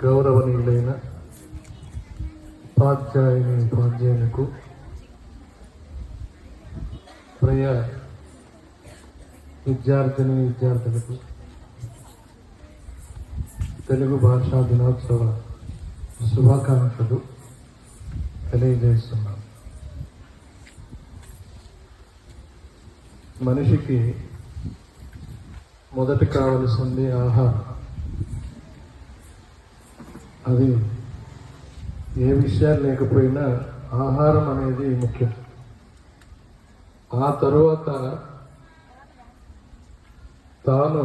గౌరవనీయులైన ఉపాధ్యాయులకు ప్రియ విద్యార్థులకు తెలుగు భాషా దినోత్సవ శుభాకాంక్షలు తెలియజేస్తున్నాను. మనిషికి మొదట కావలసింది ఆహారం. అది ఏ విషయాలు లేకపోయినా ఆహారం అనేది ముఖ్యం. ఆ తరువాత తాను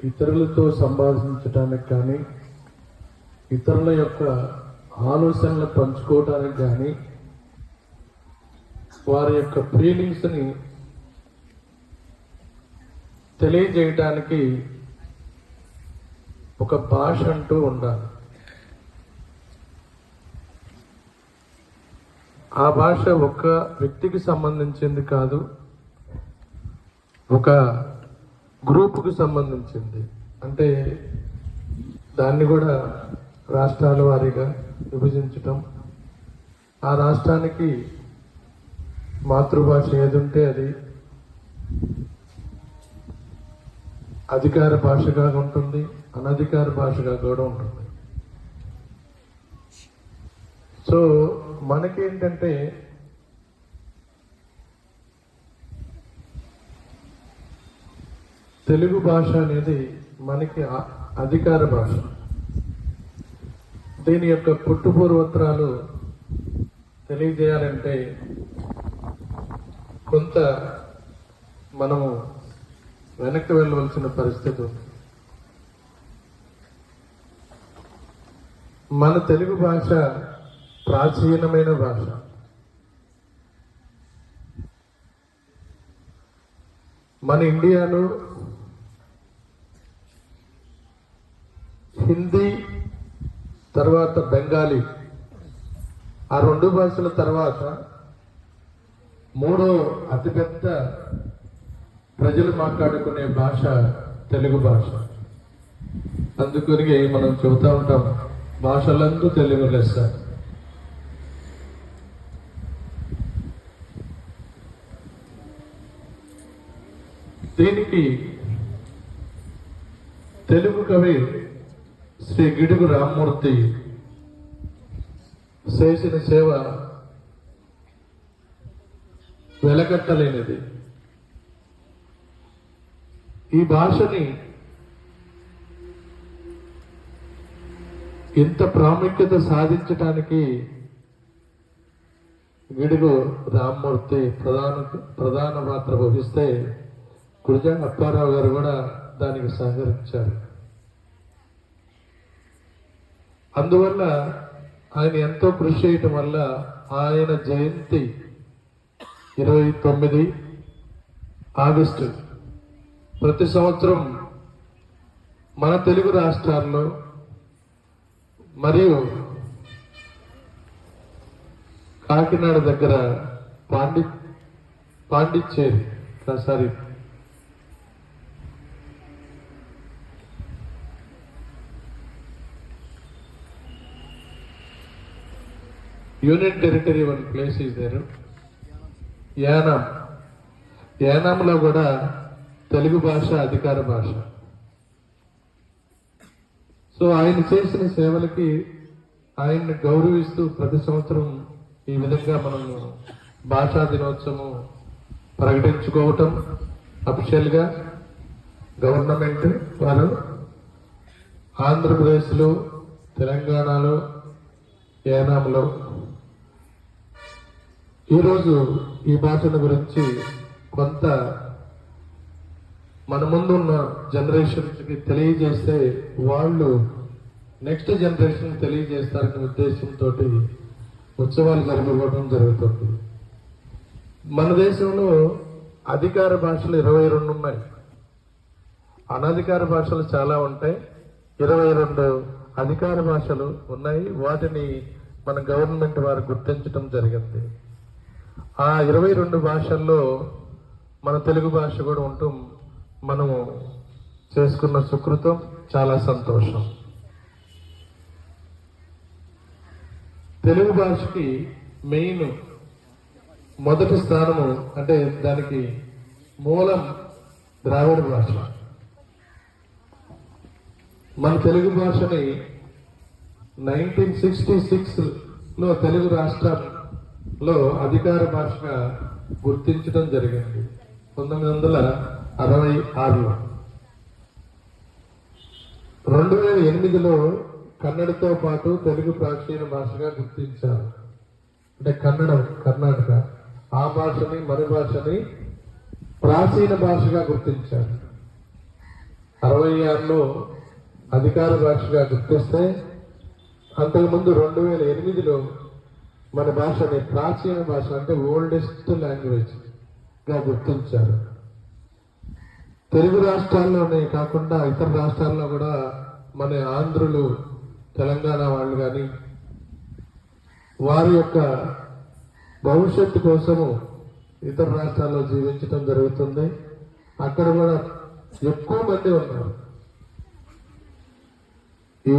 ఇతరులతో సంభాషించడానికి కానీ ఇతరుల యొక్క ఆలోచనలు పంచుకోవడానికి కానీ వారి యొక్క ఫీలింగ్స్ని తెలియజేయడానికి ఒక భాష అంటూ ఉండాలి. ఆ భాష ఒక వ్యక్తికి సంబంధించింది కాదు, ఒక గ్రూపుకు సంబంధించింది. అంటే దాన్ని కూడా రాష్ట్రాల వారీగా విభజించటం, ఆ రాష్ట్రానికి మాతృభాష ఏది ఉంటే అది అధికార భాషగా ఉంటుంది, అనధికార భాషగా కూడా ఉంటుంది. సో మనకేంటంటే తెలుగు భాష అనేది మనకి అధికార భాష. దీని యొక్క పుట్టుపూర్వోత్తరాలు తెలియజేయాలంటే కొంత మనము వెనక్కి వెళ్ళవలసిన పరిస్థితి ఉంది. మన తెలుగు భాష ప్రాచీనమైన భాష. మన ఇండియాలో హిందీ తర్వాత బెంగాలీ, ఆ రెండు భాషల తర్వాత మూడో అతిపెద్ద ప్రజలు మాట్లాడుకునే భాష తెలుగు భాష. అందుకని మనం చెబుతూ ఉంటాం, భాషలందు తెలుగు లెస్స. దీనికి తెలుగు కవి శ్రీ గిడుగు రామ్మూర్తి చేసిన సేవ వెలకట్టలేనిది. ఈ భాషని ఇంత ప్రాముఖ్యత సాధించటానికి గిడుగు రామ్మూర్తి ప్రధాన పాత్ర వహిస్తే గురజాడ అప్పారావు గారు కూడా దానికి సహకరించారు. అందువల్ల ఆయన ఎంతో కృషి చేయటం వల్ల ఆయన జయంతి 29 ఆగస్టు ప్రతి సంవత్సరం మన తెలుగు రాష్ట్రాల్లో మరియు కాకినాడ దగ్గర Pondicherry union territory one place is there, యానాంలో కూడా తెలుగు భాష అధికార భాష. సో ఆయన చేసిన సేవలకి ఆయన్ని గౌరవిస్తూ ప్రతి సంవత్సరం ఈ విధంగా మనం భాషా దినోత్సవం ప్రకటించుకోవటం అఫీషియల్గా గవర్నమెంట్ వారు ఆంధ్రప్రదేశ్లో, తెలంగాణలో, యానాంలో ఈరోజు ఈ భాషల గురించి కొంత మన ముందున్న జనరేషన్కి తెలియజేస్తే వాళ్ళు నెక్స్ట్ జనరేషన్ తెలియజేస్తారనే ఉద్దేశంతో ఉత్సవాలు జరుపుకోవడం జరుగుతుంది. మన దేశంలో అధికార భాషలు 22 ఉన్నాయి, అనధికార భాషలు చాలా ఉంటాయి. 22 అధికార భాషలు ఉన్నాయి. వాటిని మన గవర్నమెంట్ వారు గుర్తించడం జరిగింది. ఆ 22 భాషల్లో మన తెలుగు భాష కూడా ఉంటూ మనము చేసుకున్న సుకృతం చాలా సంతోషం. తెలుగు భాషకి మెయిన్ మొదటి స్థానము అంటే దానికి మూలం ద్రావిడ భాష. మన తెలుగు భాషని 1966లో తెలుగు రాష్ట్రాల్లో అధికార భాషగా గుర్తించడం జరిగింది 1966లో. 2008లో కన్నడతో పాటు తెలుగు ప్రాచీన భాషగా గుర్తించారు. అంటే కన్నడం కర్ణాటక ఆ భాషని మన భాషని ప్రాచీన భాషగా గుర్తించారు. 66లో అధికార భాషగా గుర్తిస్తే అంతకుముందు 2008లో మన భాషని ప్రాచీన భాష అంటే ఓల్డెస్ట్ లాంగ్వేజ్ గా గుర్తించారు. తెలుగు రాష్ట్రాల్లోనే కాకుండా ఇతర రాష్ట్రాల్లో కూడా మన ఆంధ్రులు తెలంగాణ వాళ్ళు కానీ వారి యొక్క భవిష్యత్తు కోసము ఇతర రాష్ట్రాల్లో జీవించడం జరుగుతుంది. అక్కడ కూడా ఎక్కువ మంది ఉన్నారు. ఈ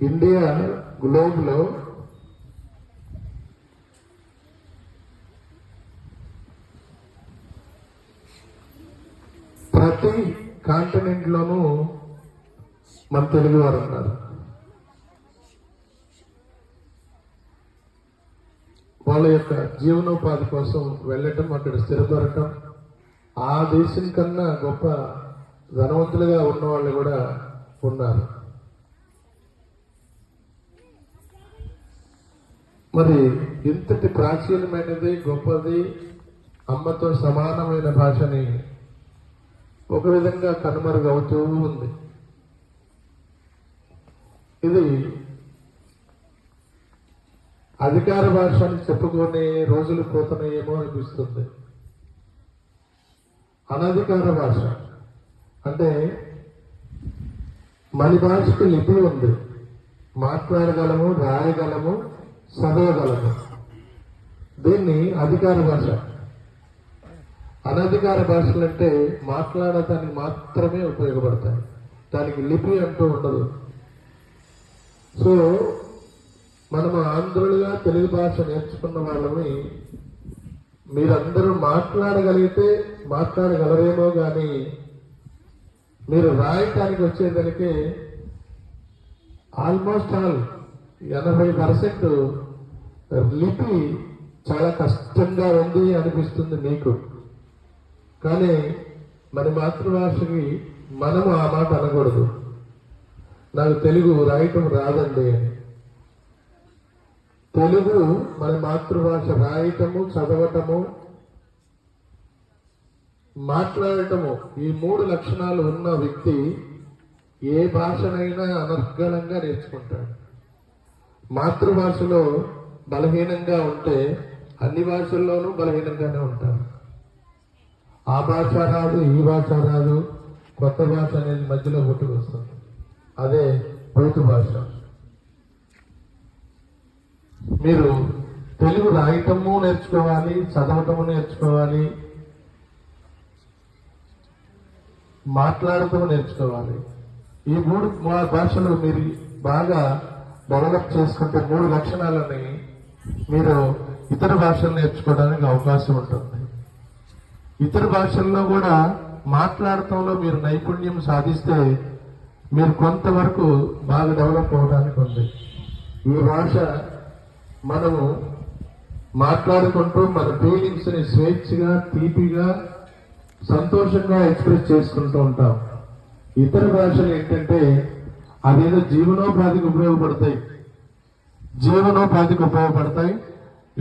ఇండియా గ్లోబ్ లో ప్రతి కాంటినెంట్ లోనూ మన తెలుగు వారు ఉన్నారు. వాళ్ళ యొక్క జీవనోపాధి కోసం వెళ్ళటం, అక్కడ స్థిరపడటం, ఆ దేశం కన్నా గొప్ప ధనవంతులుగా ఉన్న వాళ్ళు కూడా ఉన్నారు. మరి ఇంతటి ప్రాచీనమైనది గొప్పది అమ్మతో సమానమైన భాషని ఒక విధంగా కనుమరుగవుతూ ఉంది. ఇది అధికార భాష అని చెప్పుకునే రోజులు పోతున్నాయేమో అనిపిస్తుంది. అనధికార భాష అంటే మన భాషకి లిపి ఉంది, మాట్లాడగలము, రాయగలము, చదవగలము. దీన్ని అధికార భాష. అనధికార భాషలు అంటే మాట్లాడటానికి మాత్రమే ఉపయోగపడతాయి, దానికి లిపి అంటూ ఉండదు. సో మనము ఆంధ్రులుగా తెలుగు భాష నేర్చుకున్న వాళ్ళని మీరందరూ మాట్లాడగలిగితే మాట్లాడగలరేమో కానీ మీరు రాయటానికి వచ్చేదానికి ఆల్మోస్ట్ ఆల్ 80% లిపి చాలా కష్టంగా ఉంది అనిపిస్తుంది మీకు. కానీ మన మాతృభాషకి మనము ఆ మాట అనకూడదు, నాకు తెలుగు రాయటం రాదండి అని. తెలుగు మన మాతృభాష. రాయటము, చదవటము, మాట్లాడటము, ఈ 3 లక్షణాలు ఉన్న వ్యక్తి ఏ భాషనైనా అనర్గళంగా నేర్చుకుంటాడు. మాతృభాషలో బలహీనంగా ఉంటే అన్ని భాషల్లోనూ బలహీనంగానే ఉంటారు. ఆ భాష రాదు, ఈ భాష రాదు, కొత్త భాష అనేది మధ్యలో పుట్టుకొస్తుంది. అదే బౌద్ధ భాష. మీరు తెలుగు రాయటము నేర్చుకోవాలి, చదవటము నేర్చుకోవాలి, మాట్లాడటం నేర్చుకోవాలి. ఈ 3 భాషలు మీరు బాగా డెవలప్ చేసుకుంటే 3 లక్షణాలని మీరు ఇతర భాషలు నేర్చుకోవడానికి అవకాశం ఉంటుంది. ఇతర భాషల్లో కూడా మాట్లాడటంలో మీరు నైపుణ్యం సాధిస్తే మీరు కొంతవరకు బాగా డెవలప్ అవడానికి ఉంది. ఈ భాష మనము మాట్లాడుకుంటూ మన ఫీలింగ్స్ ని స్వేచ్ఛగా, తీపిగా, సంతోషంగా ఎక్స్ప్రెస్ చేసుకుంటూ ఉంటాం. ఇతర భాషలు ఏంటంటే అదేదో జీవనోపాధికి ఉపయోగపడతాయి.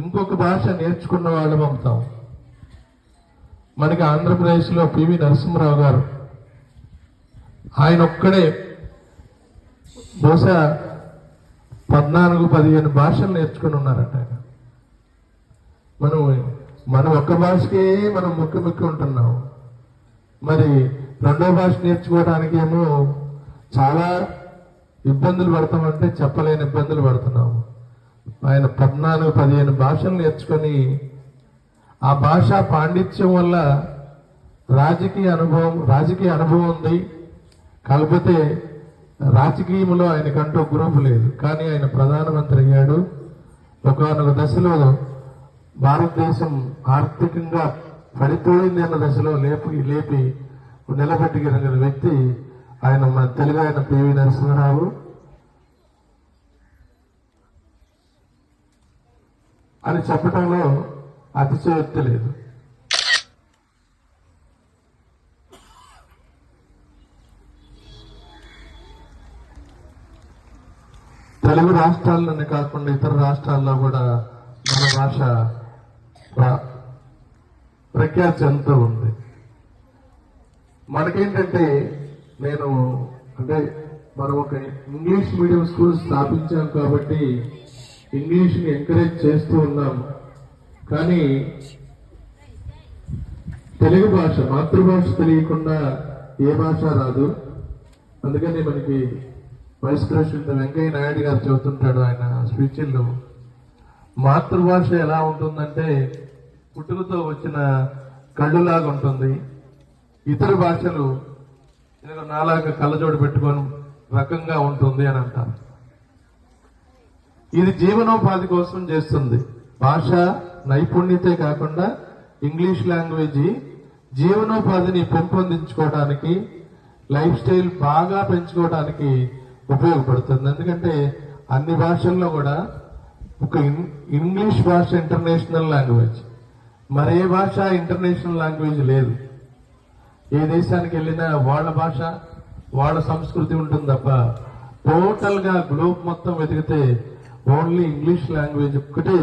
ఇంకొక భాష నేర్చుకున్న వాళ్ళం అవుతాం. మనకి ఆంధ్రప్రదేశ్లో పివి నరసింహరావు గారు, ఆయన ఒక్కడే బహుశా 14-15 భాషలు నేర్చుకుని ఉన్నారట. మనం ఒక్క భాషకే మనం ముక్కి ఉంటున్నాం. మరి రెండో భాష నేర్చుకోవడానికి ఏమో చాలా ఇబ్బందులు పడతామంటే చెప్పలేని ఇబ్బందులు పడుతున్నాము. ఆయన 14-15 భాషలు నేర్చుకొని ఆ భాషా పాండిత్యం వల్ల రాజకీయ అనుభవం ఉంది. కాకపోతే రాజకీయంలో ఆయనకంటూ గ్రూపు లేదు, కానీ ఆయన ప్రధానమంత్రి అయ్యాడు. ఒకనొక దశలో భారతదేశం ఆర్థికంగా పడిపోయింది అన్న దశలో లేపి నిలబెట్టగలిగిన వ్యక్తి ఆయన మన తెలుగు ఆయన పివి నరసింహారావు. అని చెప్పడంలో అతిశయోక్తి లేదు. తెలుగు రాష్ట్రాల్లోనే కాకుండా ఇతర రాష్ట్రాల్లో కూడా మన భాష ప్రఖ్యాతి చెందుతూ ఉంది. మనకేంటంటే మనం ఒక ఇంగ్లీష్ మీడియం స్కూల్ స్థాపించాం కాబట్టి ఇంగ్లీష్ని ఎంకరేజ్ చేస్తూ ఉన్నాం. కానీ తెలుగు భాష మాతృభాష తెలియకుండా ఏ భాష రాదు. అందుకని మనకి వైస్ ప్రెసిడెంట్ వెంకయ్య నాయుడు గారు చెబుతుంటాడు ఆయన స్పీచ్ల్లో, మాతృభాష ఎలా ఉంటుందంటే పుట్టుకతో వచ్చిన కళ్ళులాగా ఉంటుంది. ఇతర భాషలు నాలాగా కళ్ళజోడు పెట్టుకొని రకంగా ఉంటుంది అని అంటారు. ఇది జీవనోపాధి కోసం చేస్తుంది. భాష నైపుణ్యతే కాకుండా ఇంగ్లీష్ లాంగ్వేజ్ జీవనోపాధిని పెంపొందించుకోవడానికి, లైఫ్ స్టైల్ బాగా పెంచుకోవడానికి ఉపయోగపడుతుంది. ఎందుకంటే అన్ని భాషల్లో కూడా ఒక ఇంగ్లీష్ భాష ఇంటర్నేషనల్ లాంగ్వేజ్, మరే భాష ఇంటర్నేషనల్ లాంగ్వేజ్ లేదు. ఏ దేశానికి వెళ్ళినా వాళ్ళ భాష వాళ్ళ సంస్కృతి ఉంటుంది తప్ప టోటల్ గా గ్లోబ్ మొత్తం వెతికితే ఓన్లీ ఇంగ్లీష్ లాంగ్వేజ్ ఒక్కటే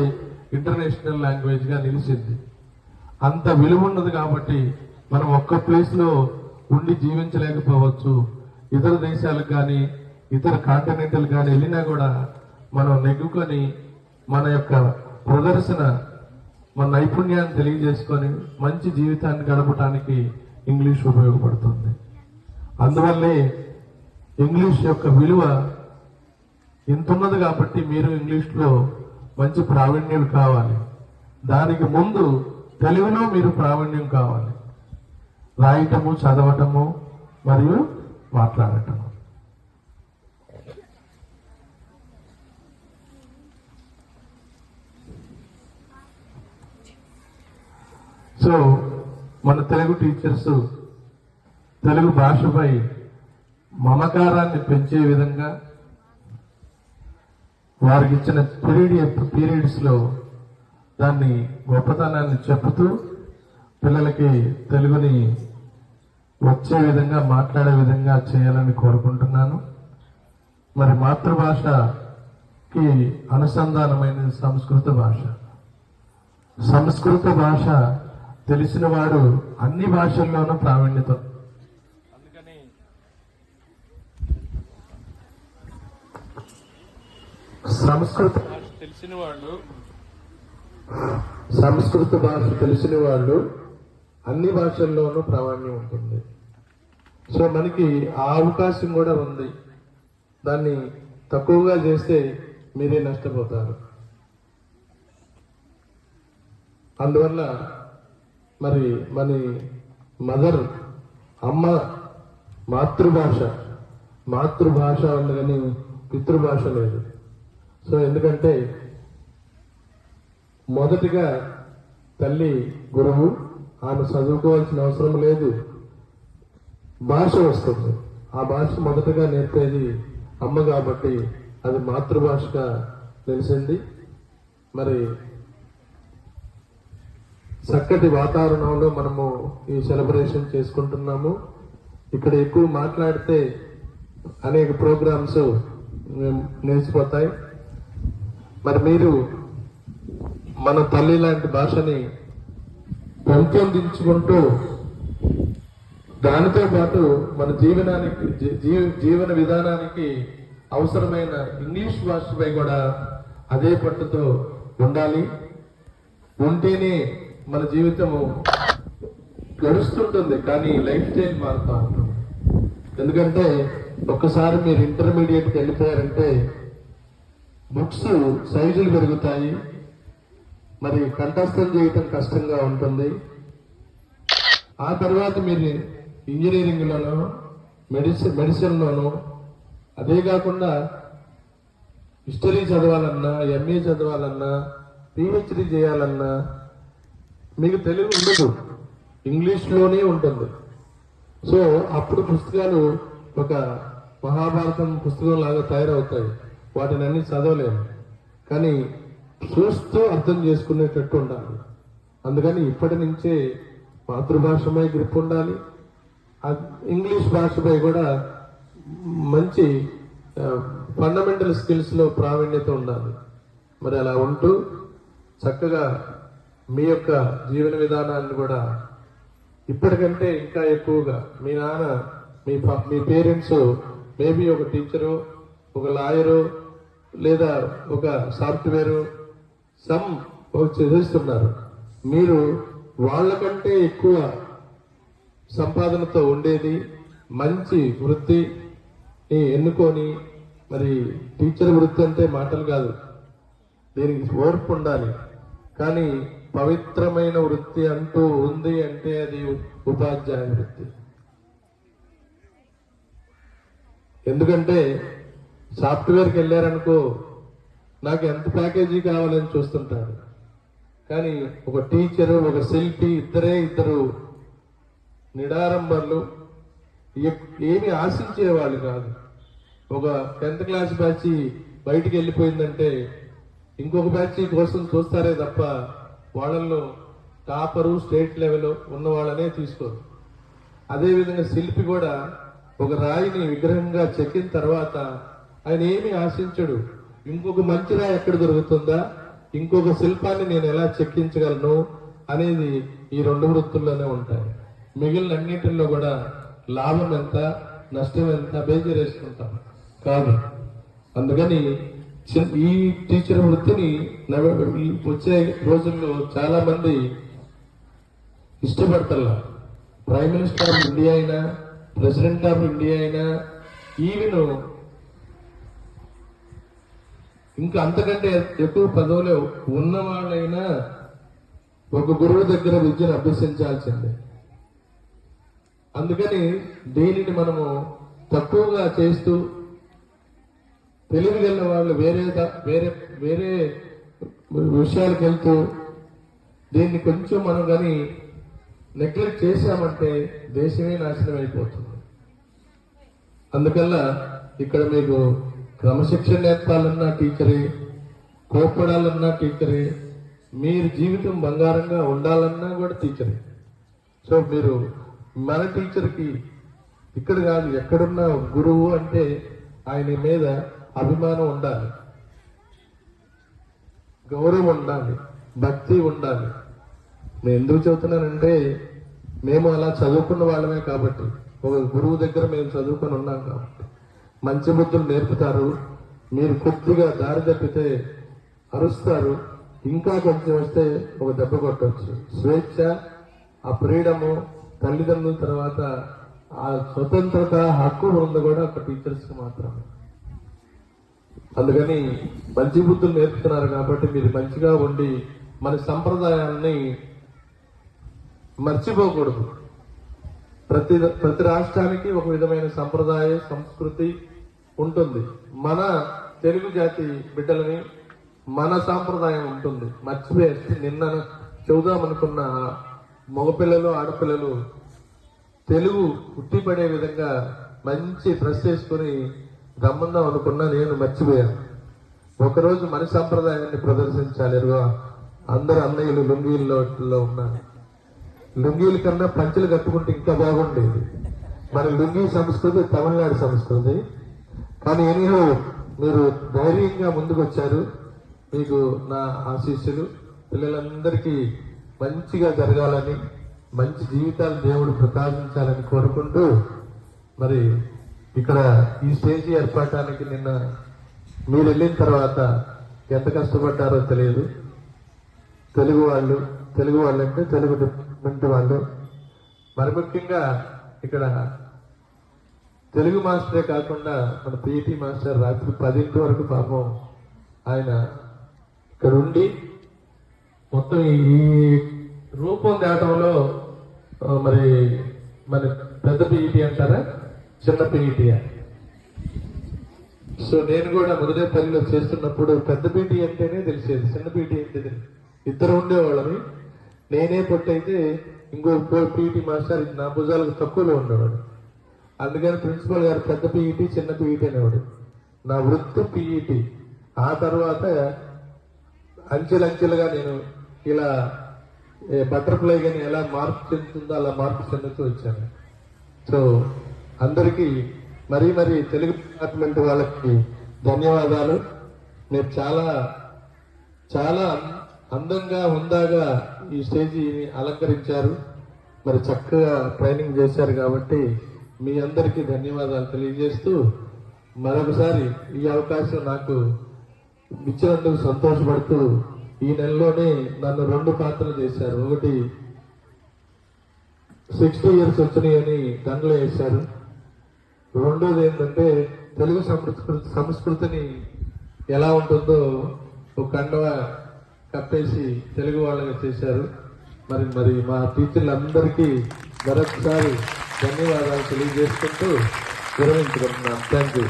ఇంటర్నేషనల్ లాంగ్వేజ్ గా నిలిచింది. అంత విలువ ఉన్నది కాబట్టి మనం ఒక్క ప్లేస్ లో ఉండి జీవించలేకపోవచ్చు. ఇతర దేశాలకు కానీ ఇతర కాంటినెంటల్ కానీ వెళ్ళినా కూడా మనం నెగ్గుకొని మన యొక్క ప్రదర్శన, మన నైపుణ్యాన్ని తెలియజేసుకొని మంచి జీవితాన్ని గడపడానికి ఇంగ్లీష్ ఉపయోగపడుతుంది. అందువల్లే ఇంగ్లీష్ యొక్క విలువ ఇంతున్నది కాబట్టి మీరు ఇంగ్లీష్లో మంచి ప్రావీణ్యులు కావాలి. దానికి ముందు తెలుగులో మీరు ప్రావీణ్యం కావాలి. రాయటము, చదవటము మరియు మాట్లాడటము. సో మన తెలుగు టీచర్స్ తెలుగు భాషపై మమకారాన్ని పెంచే విధంగా వారికి ఇచ్చిన పీరియడ్స్ లో దాన్ని గొప్పతనాన్ని చెబుతూ పిల్లలకి తెలుగుని వచ్చే విధంగా మాట్లాడే విధంగా చేయాలని కోరుకుంటున్నాను. మరి మాతృభాషకి అనుసంధానమైన సంస్కృత భాష. సంస్కృత భాష తెలిసిన వాడు అన్ని భాషల్లోనూ ప్రావీణ్యత. అందుకని సంస్కృత భాష తెలిసిన వాళ్ళు అన్ని భాషల్లోనూ ప్రావీణ్యం ఉంటుంది. సో మనకి ఆ అవకాశం కూడా ఉంది. దాన్ని తక్కువగా చేస్తే మీరే నష్టపోతారు. అందువల్ల మరి మన మదర్ అమ్మ మాతృభాష ఉంది కానీ పితృభాష లేదు. సో ఎందుకంటే మొదటిగా తల్లి గురువు, ఆమె చదువుకోవాల్సిన అవసరం లేదు, భాష వస్తుంది. ఆ భాష మొదటగా నేర్పేది అమ్మ కాబట్టి అది మాతృభాషగా తెలిసింది. మరి చక్కటి వాతావరణంలో మనము ఈ సెలబ్రేషన్ చేసుకుంటున్నాము. ఇక్కడ ఎక్కువ మాట్లాడితే అనేక ప్రోగ్రామ్స్ నిలిచిపోతాయి. మరి మీరు మన తల్లి లాంటి భాషని పెంపొందించుకుంటూ దానితో పాటు మన జీవన విధానానికి అవసరమైన ఇంగ్లీష్ భాషపై కూడా అదే పట్టుతో ఉండాలి. ఉంటేనే మన జీవితము గడుస్తుంటుంది, కానీ లైఫ్ స్టైల్ మారుతూ ఉంటుంది. ఎందుకంటే ఒక్కసారి మీరు ఇంటర్మీడియట్కి వెళ్ళిపోయారంటే బుక్స్ సైజులు పెరుగుతాయి, మరి కంఠస్థం చేయటం కష్టంగా ఉంటుంది. ఆ తర్వాత మీరు ఇంజనీరింగ్లోనూ మెడిసిన్లోనూ, అదే కాకుండా హిస్టరీ చదవాలన్నా, ఎంఏ చదవాలన్నా, పిహెచ్డి చేయాలన్నా మీకు తెలుగు ఉండదు, ఇంగ్లీష్లోనే ఉంటుంది. సో అప్పుడు పుస్తకాలు ఒక మహాభారతం పుస్తకం లాగా తయారవుతాయి. వాటిని అన్ని చదవలేము, కానీ చూస్తూ అర్థం చేసుకునేటట్టు ఉండాలి. అందుకని ఇప్పటి నుంచే మాతృభాషపై గ్రిప్ ఉండాలి, ఇంగ్లీష్ భాషపై కూడా మంచి ఫండమెంటల్ స్కిల్స్ లో ప్రావీణ్యత ఉండాలి. మరి అలా ఉంటూ చక్కగా మీ యొక్క జీవన విధానాన్ని కూడా ఇప్పటికంటే ఇంకా ఎక్కువగా మీ నాన్న మీ పేరెంట్స్ మేబీ ఒక టీచరు, ఒక లాయరు, లేదా ఒక సాఫ్ట్వేరు చదివిస్తున్నారు. మీరు వాళ్ళకంటే ఎక్కువ సంపాదనతో ఉండేది మంచి వృత్తిని ఎన్నుకొని, మరి టీచర్ వృత్తి అంటే మాటలు కాదు, దీనికి ఓర్పు ఉండాలి. కానీ పవిత్రమైన వృత్తి అంటూ ఉంది అంటే అది ఉపాధ్యాయ వృత్తి. ఎందుకంటే సాఫ్ట్వేర్కి వెళ్ళారనుకో, నాకు ఎంత ప్యాకేజీ కావాలని చూస్తుంటారు. కానీ ఒక టీచరు, ఒక శిల్పి, ఇద్దరు నిడారంబర్లు, ఏమి ఆశించేవాళ్ళు కాదు. ఒక 10th క్లాస్ బ్యాచ్ బయటికి వెళ్ళిపోయిందంటే ఇంకొక బ్యాచ్ కోసం చూస్తారే తప్ప వాళ్ళల్లో టాపరు, స్టేట్ లెవెల్ ఉన్న వాళ్ళనే తీసుకోరు. అదేవిధంగా శిల్పి కూడా ఒక రాయిని విగ్రహంగా చెక్కిన తర్వాత ఆయన ఏమి ఆశించడు, ఇంకొక మంచి రాయి ఎక్కడ దొరుకుతుందా, ఇంకొక శిల్పాన్ని నేను ఎలా చెక్కించగలను అనేది ఈ 2 వృత్తుల్లోనే ఉంటాయి. మిగిలిన అన్నింటిలో కూడా లాభం ఎంత, నష్టం ఎంత బేజరేసుకుంటాం కాదు. అందుకని ఈ టీచర్ వృత్తిని వచ్చే రోజుల్లో చాలా మంది ఇష్టపడతల్లా. ప్రైమ్ మినిస్టర్ ఆఫ్ ఇండియా అయినా, ప్రెసిడెంట్ ఆఫ్ ఇండియా అయినా, ఈవెన్ ఇంకా అంతకంటే ఎక్కువ పదవులు ఉన్నవాళ్ళైనా ఒక గురువు దగ్గర విద్యను అభ్యసించాల్సిందే. అందుకని దీనిని మనము తక్కువగా చేస్తూ తెలివిగల వాళ్ళు వేరే విషయాలకు వెళ్తూ దీన్ని కొంచెం మనం కానీ నెగ్లెక్ట్ చేశామంటే దేశమే నాశనం అయిపోతుంది. అందుకల్లా ఇక్కడ మీకు క్రమశిక్షణ నేర్పాలన్నా టీచరే, కోప్పడాలన్నా టీచరే, మీరు జీవితం బంగారంగా ఉండాలన్నా కూడా టీచరే. సో మీరు మన టీచర్కి ఇక్కడ కాదు ఎక్కడున్న గురువు అంటే ఆయన మీద అభిమానం ఉండాలి, గౌరవం ఉండాలి, భక్తి ఉండాలి. నేను ఎందుకు చెబుతున్నానంటే మేము అలా చదువుకున్న వాళ్ళమే కాబట్టి, ఒక గురువు దగ్గర మేము చదువుకొని ఉన్నాం కాబట్టి మంచి బుద్ధులు నేర్పుతారు. మీరు కొద్దిగా దారి తప్పితే అరుస్తారు, ఇంకా కొంచెం వస్తే ఒక దెబ్బ కొట్టవచ్చు. స్వేచ్ఛ, ఆ ఫ్రీడము, తల్లిదండ్రుల తర్వాత ఆ స్వతంత్రత, హక్కు ఉంది కూడా ఒక టీచర్స్కి మాత్రమే. అందుకని మంచి బుద్ధులు నేర్పుతున్నారు కాబట్టి మీరు మంచిగా ఉండి మన సంప్రదాయాన్ని మర్చిపోకూడదు. ప్రతి రాష్ట్రానికి ఒక విధమైన సంప్రదాయ సంస్కృతి ఉంటుంది. మన తెలుగు జాతి బిడ్డలని మన సాంప్రదాయం ఉంటుంది. మర్చిపోయేసి నిన్న చెబుదామనుకున్న మగపిల్లలు, ఆడపిల్లలు తెలుగు ఉట్టిపడే విధంగా మంచి డ్రెస్ వేసుకుని రమ్మందాం అనుకున్నా, నేను మర్చిపోయాను. ఒకరోజు మన సంప్రదాయాన్ని ప్రదర్శించాలి. అందరు అన్నయ్యలు లుంగీల్లో ఉన్నారు. లుంగీల కన్నా పంచెలు కట్టుకుంటే ఇంకా బాగుండేది. మన లుంగీ సంస్కృతి తమిళనాడు సంస్కృతి. కానీ ఎనీహో మీరు ధైర్యంగా ముందుకు వచ్చారు. మీకు నా ఆశీస్సులు. పిల్లలందరికీ మంచిగా జరగాలని, మంచి జీవితాలు దేవుడు ప్రసాదించాలని కోరుకుంటూ, మరి ఇక్కడ ఈ స్టేజీ ఏర్పడటానికి నిన్న మీరు వెళ్ళిన తర్వాత ఎంత కష్టపడ్డారో తెలియదు. తెలుగు వాళ్ళు అంటే తెలుగు డిపార్ట్మెంట్ వాళ్ళు, మరి ముఖ్యంగా ఇక్కడ తెలుగు మాస్టరే కాకుండా మన పిఈటి మాస్టర్ రాత్రి 10 వరకు పాపం ఆయన ఇక్కడ ఉండి మొత్తం ఈ రూపం దాటంలో మరి మన పెద్ద పిఈటి అంటారా, చిన్న పిఈటియా? సో నేను కూడా మొదలేపల్లిలో చేస్తున్నప్పుడు పెద్ద పీటీ అంటేనే తెలిసేది, చిన్న పీటీ అంటే తెలియదు. ఇద్దరు ఉండేవాళ్ళని. నేనే పొట్టయితే ఇంకో పీటీ మాస్టర్ నా భుజాలకు తక్కువలో ఉండేవాడు. అందుకని ప్రిన్సిపల్ గారు పెద్ద పీఈటీ చిన్న పీఈటీ అనేవాడు. నా వృత్తి పీఈటీ. ఆ తర్వాత అంచెలంచెలుగా నేను ఇలా బటర్ఫ్లై కానీ ఎలా మార్పు చెందుతుందో అలా మార్పు చెందుతూ వచ్చాను. సో అందరికీ మరీ తెలుగు డిపార్ట్మెంట్ వాళ్ళకి ధన్యవాదాలు. మీరు చాలా చాలా అందంగా హుందాగా ఈ స్టేజీని అలంకరించారు. మరి చక్కగా ట్రైనింగ్ చేశారు కాబట్టి మీ అందరికీ ధన్యవాదాలు తెలియజేస్తూ మరొకసారి ఈ అవకాశం నాకు ఇచ్చినందుకు సంతోషపడుతూ ఈ నెలలోనే నన్ను 2 పాత్రలు చేశారు. ఒకటి 60 years వచ్చినాయని దండలు వేశారు. రెండోది ఏంటంటే తెలుగు సంస్కృతిని ఎలా ఉంటుందో ఒక కండవ కప్పేసి తెలుగు వాళ్ళగా చేశారు. మరి మా టీచర్లందరికీ మరొకసారి ధన్యవాదాలు తెలియజేసుకుంటూ విరమించుకుంటున్నాను. Thank you.